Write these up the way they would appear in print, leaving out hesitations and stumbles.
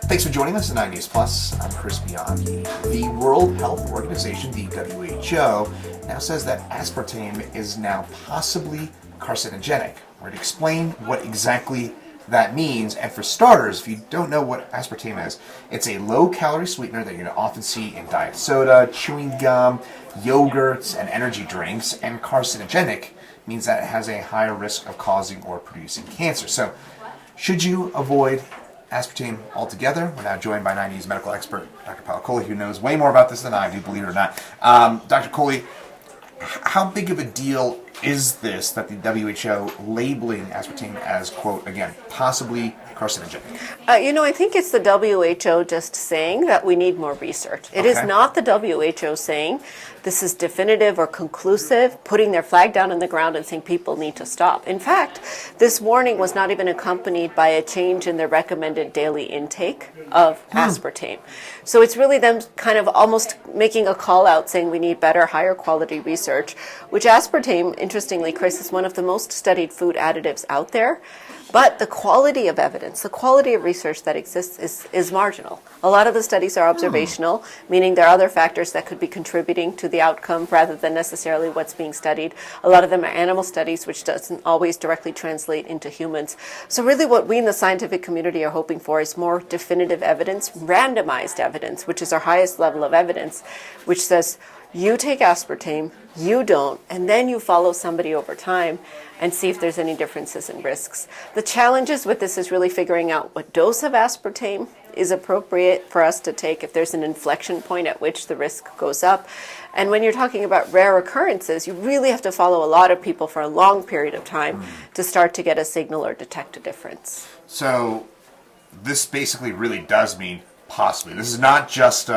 Thanks for joining us at 9 News Plus. I'm Chris Bianchi. The World Health Organization, the WHO, now says that aspartame is now possibly carcinogenic. We're going to explain what exactly that means. And for starters, if you don't know what aspartame is, it's a low-calorie sweetener that you're going to often see in diet soda, chewing gum, yogurts, and energy drinks. And carcinogenic means that it has a higher risk of causing or producing cancer. So, should you avoid aspartame altogether? We're now joined by 9 News medical expert Dr. Kohli, who knows way more about this than I do, believe it or not. Dr. Kohli, how big of a deal is this that the WHO labeling aspartame as, quote, again, possibly carcinogenic? I think it's the WHO just saying that we need more research. It is not the WHO saying this is definitive or conclusive, putting their flag down on the ground and saying people need to stop. In fact, this warning was not even accompanied by a change in their recommended daily intake of aspartame. So it's really them kind of almost making a call out saying we need better, higher quality research, which aspartame, interestingly, Chris, is one of the most studied food additives out there. But the quality of evidence, the quality of research that exists is marginal. A lot of the studies are observational, meaning there are other factors that could be contributing to the outcome rather than necessarily what's being studied. A lot of them are animal studies, which doesn't always directly translate into humans. So really what we in the scientific community are hoping for is more definitive evidence, randomized evidence, which is our highest level of evidence, which says, you take aspartame, you don't, and then you follow somebody over time and see if there's any differences in risks. The challenges with this is really figuring out what dose of aspartame is appropriate for us to take if there's an inflection point at which the risk goes up. And when you're talking about rare occurrences, you really have to follow a lot of people for a long period of time to start to get a signal or detect a difference. So this basically really does mean possibly. This is not just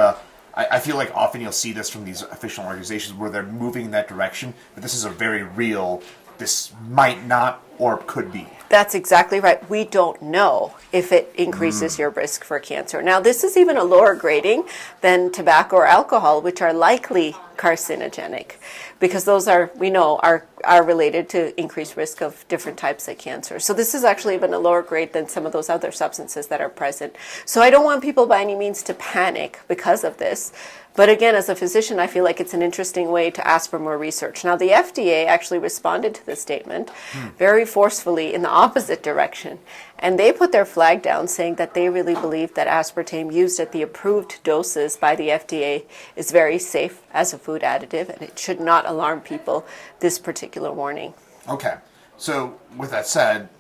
I feel like often you'll see this from these official organizations where they're moving in that direction, but this is a very real, this might not or could be. That's exactly right. We don't know if it increases your risk for cancer. Now, this is even a lower grading than tobacco or alcohol, which are likely carcinogenic, because those are, we know, are related to increased risk of different types of cancer. So this is actually even a lower grade than some of those other substances that are present. So I don't want people by any means to panic because of this. But again, as a physician, I feel like it's an interesting way to ask for more research. Now, the FDA actually responded to this statement very forcefully in the opposite direction. And they put their flag down saying that they really believe that aspartame used at the approved doses by the FDA is very safe as a food additive, and it should not alarm people, this particular warning. Okay. So with that said,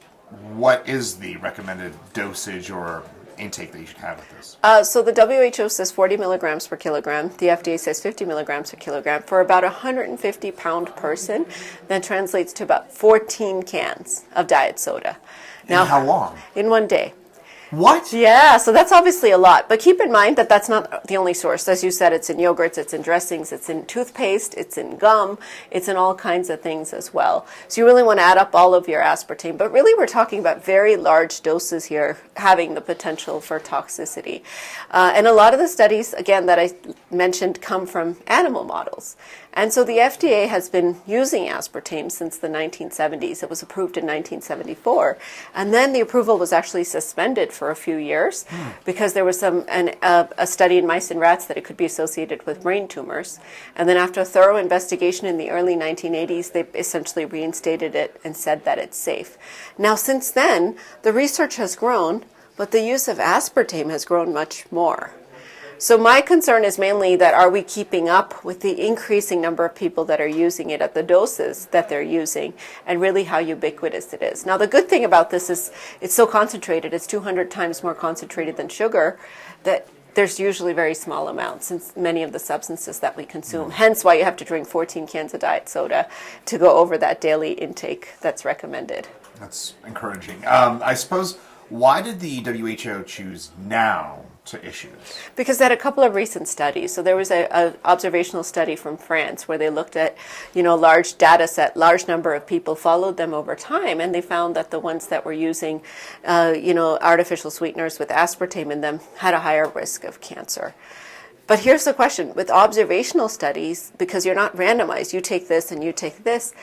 what is the recommended dosage or intake that you should have with this? So the WHO says 40 milligrams per kilogram. The FDA says 50 milligrams per kilogram. For about a 150-pound person, that translates to about 14 cans of diet soda. Now, in how long? In one day. What? Yeah, so that's obviously a lot. But keep in mind that that's not the only source. As you said, it's in yogurts, it's in dressings, it's in toothpaste, it's in gum, it's in all kinds of things as well. So you really want to add up all of your aspartame. But really we're talking about very large doses here having the potential for toxicity. And a lot of the studies, again, that I mentioned come from animal models. And so the FDA has been using aspartame since the 1970s. It was approved in 1974. And then the approval was actually suspended for a few years because there was a study in mice and rats that it could be associated with brain tumors. And then after a thorough investigation in the early 1980s, they essentially reinstated it and said that it's safe. Now, since then, the research has grown, but the use of aspartame has grown much more. So my concern is mainly that are we keeping up with the increasing number of people that are using it at the doses that they're using, and really how ubiquitous it is. Now the good thing about this is it's so concentrated, it's 200 times more concentrated than sugar, that there's usually very small amounts in many of the substances that we consume. Hence why you have to drink 14 cans of diet soda to go over that daily intake that's recommended. That's encouraging. I suppose, why did the WHO choose now to issue this? Because they had a couple of recent studies. So there was an observational study from France where they looked at, large data set, large number of people, followed them over time, and they found that the ones that were using, artificial sweeteners with aspartame in them had a higher risk of cancer. But here's the question. With observational studies, because you're not randomized, you take this and you take this,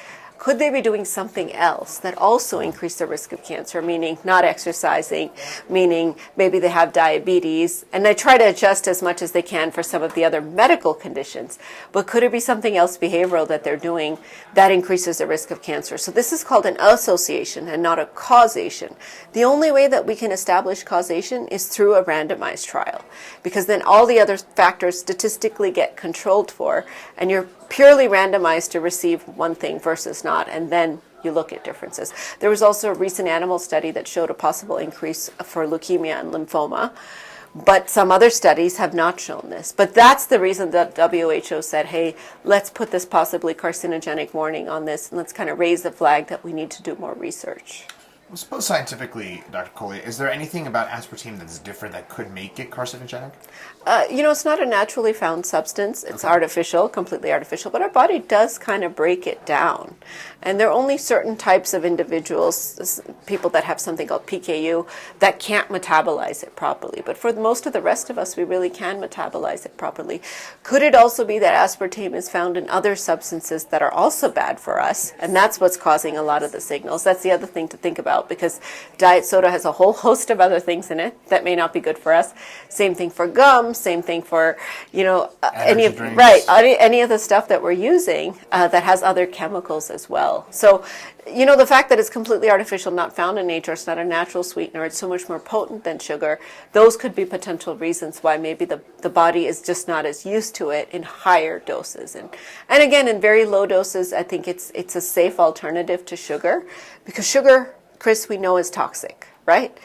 could they be doing something else that also increased the risk of cancer, meaning not exercising, meaning maybe they have diabetes, and they try to adjust as much as they can for some of the other medical conditions, but could it be something else behavioral that they're doing that increases the risk of cancer? So this is called an association and not a causation. The only way that we can establish causation is through a randomized trial, because then all the other factors statistically get controlled for, and you're purely randomized to receive one thing versus not, and then you look at differences. There was also a recent animal study that showed a possible increase for leukemia and lymphoma, but some other studies have not shown this. But that's the reason that WHO said, hey, let's put this possibly carcinogenic warning on this, and let's kind of raise the flag that we need to do more research. Well, suppose scientifically, Dr. Kohli, is there anything about aspartame that's different that could make it carcinogenic? It's not a naturally found substance. It's artificial, completely artificial, but our body does kind of break it down. And there are only certain types of individuals, people that have something called PKU, that can't metabolize it properly. But for most of the rest of us, we really can metabolize it properly. Could it also be that aspartame is found in other substances that are also bad for us? And that's what's causing a lot of the signals. That's the other thing to think about, because diet soda has a whole host of other things in it that may not be good for us. Same thing for gum, same thing for, any of the stuff that we're using that has other chemicals as well. So, the fact that it's completely artificial, not found in nature, it's not a natural sweetener, it's so much more potent than sugar, those could be potential reasons why maybe the body is just not as used to it in higher doses. And again, in very low doses, I think it's a safe alternative to sugar, because sugar, Chris, we know is toxic, right?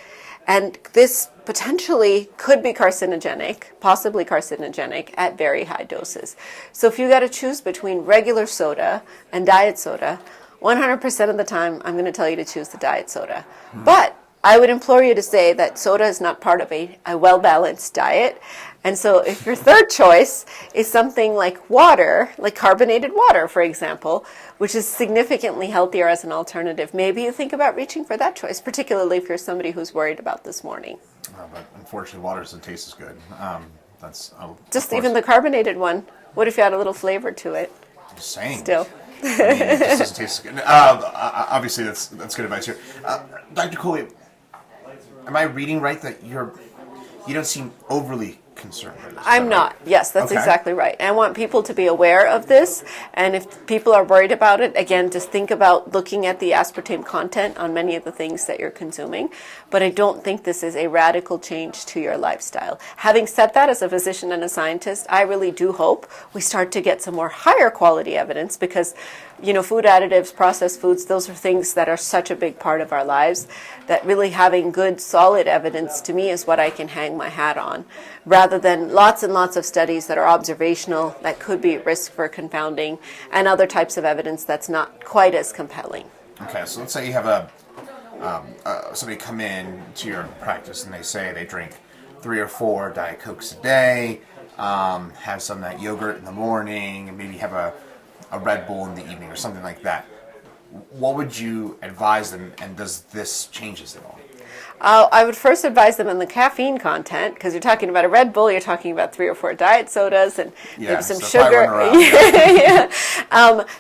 And this potentially could be carcinogenic, possibly carcinogenic at very high doses. So if you got to choose between regular soda and diet soda, 100% of the time, I'm going to tell you to choose the diet soda. But I would implore you to say that soda is not part of a well-balanced diet. And so if your third choice is something like water, like carbonated water, for example, which is significantly healthier as an alternative, maybe you think about reaching for that choice, particularly if you're somebody who's worried about this morning. But unfortunately, water doesn't taste as good. Just even the carbonated one. What if you had a little flavor to it? Just saying. Still. It just doesn't taste as good. Obviously, that's good advice here. Dr. Kohli, am I reading right that you don't seem overly concerned with this? I'm not. Yes, that's exactly right. And I want people to be aware of this. And if people are worried about it, again, just think about looking at the aspartame content on many of the things that you're consuming. But I don't think this is a radical change to your lifestyle. Having said that, as a physician and a scientist, I really do hope we start to get some more higher quality evidence, because food additives, processed foods, those are things that are such a big part of our lives, that really having good, solid evidence to me is what I can hang my hat on, rather than lots and lots of studies that are observational, that could be at risk for confounding, and other types of evidence that's not quite as compelling. Okay, so let's say you have somebody come in to your practice and they say they drink 3 or 4 Diet Cokes a day, have some of that yogurt in the morning, and maybe have a Red Bull in the evening or something like that. What would you advise them, and does this change this at all? I would first advise them on the caffeine content, because you're talking about a Red Bull, you're talking about 3 or 4 diet sodas, and maybe some sugar.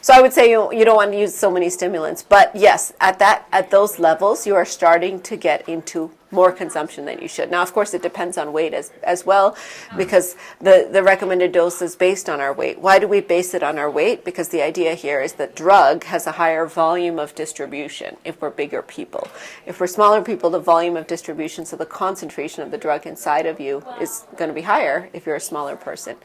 So I would say you don't want to use so many stimulants. But yes, at those levels, you are starting to get into more consumption than you should. Now, of course, it depends on weight as well, because the recommended dose is based on our weight. Why do we base it on our weight? Because the idea here is that drug has a higher volume of distribution if we're bigger people. If we're smaller people, the volume of distribution, so the concentration of the drug inside of you, is going to be higher if you're a smaller person.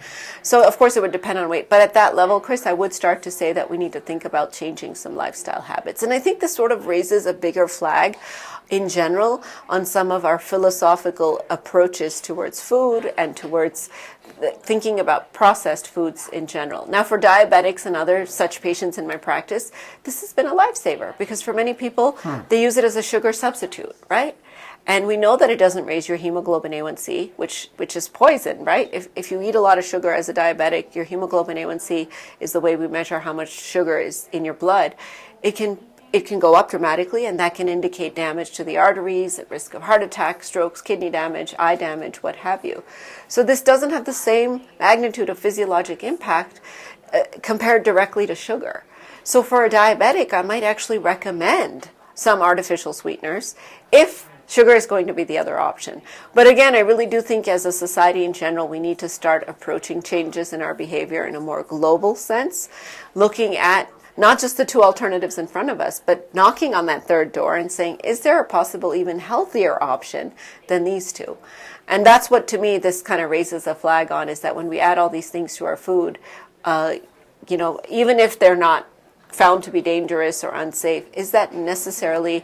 So, of course, it would depend on weight. But at that level, Chris, I would start to say that we need to think about changing some lifestyle habits. And I think this sort of raises a bigger flag in general on some of our philosophical approaches towards food and towards thinking about processed foods in general. Now, for diabetics and other such patients in my practice, this has been a lifesaver, because for many people, they use it as a sugar substitute, right? And we know that it doesn't raise your hemoglobin A1C, which is poison, right? If you eat a lot of sugar as a diabetic, your hemoglobin A1C is the way we measure how much sugar is in your blood. It can go up dramatically, and that can indicate damage to the arteries, at risk of heart attack, strokes, kidney damage, eye damage, what have you. So this doesn't have the same magnitude of physiologic impact compared directly to sugar. So for a diabetic, I might actually recommend some artificial sweeteners if sugar is going to be the other option. But again, I really do think as a society in general, we need to start approaching changes in our behavior in a more global sense, looking at not just the two alternatives in front of us, but knocking on that third door and saying, is there a possible even healthier option than these two? And that's what, to me, this kind of raises a flag on, is that when we add all these things to our food, even if they're not found to be dangerous or unsafe, is that necessarily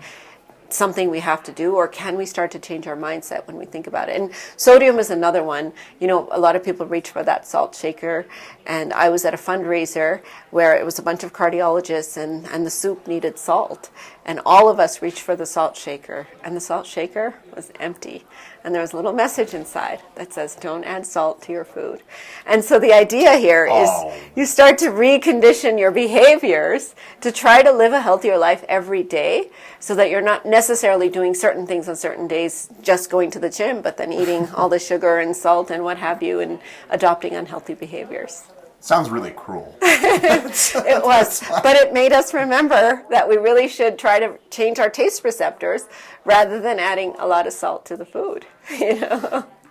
something we have to do, or can we start to change our mindset when we think about it? And sodium is another one. A lot of people reach for that salt shaker, and I was at a fundraiser where it was a bunch of cardiologists, and the soup needed salt, and all of us reached for the salt shaker, and the salt shaker was empty, and there was a little message inside that says, don't add salt to your food. And so the idea here is you start to recondition your behaviors to try to live a healthier life every day, so that you're not necessarily doing certain things on certain days, just going to the gym, but then eating all the sugar and salt and what have you, and adopting unhealthy behaviors. Sounds really cruel. It was, but it made us remember that we really should try to change our taste receptors rather than adding a lot of salt to the food.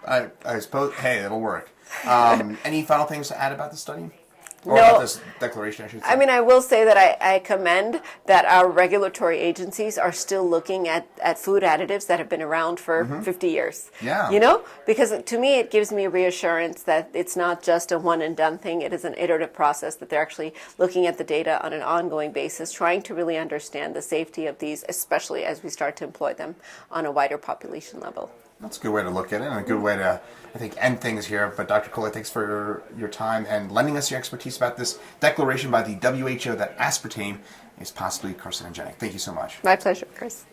I suppose, hey, it'll work. Any final things to add about the study? Or No. about this declaration, I should say? I mean, I will say that I commend that our regulatory agencies are still looking at food additives that have been around for 50 years. Yeah. Because to me, it gives me reassurance that it's not just a one and done thing. It is an iterative process, that they're actually looking at the data on an ongoing basis, trying to really understand the safety of these, especially as we start to employ them on a wider population level. That's a good way to look at it, and a good way to, I think, end things here. But Dr. Kohli, thanks for your time and lending us your expertise about this declaration by the WHO that aspartame is possibly carcinogenic. Thank you so much. My pleasure, Chris.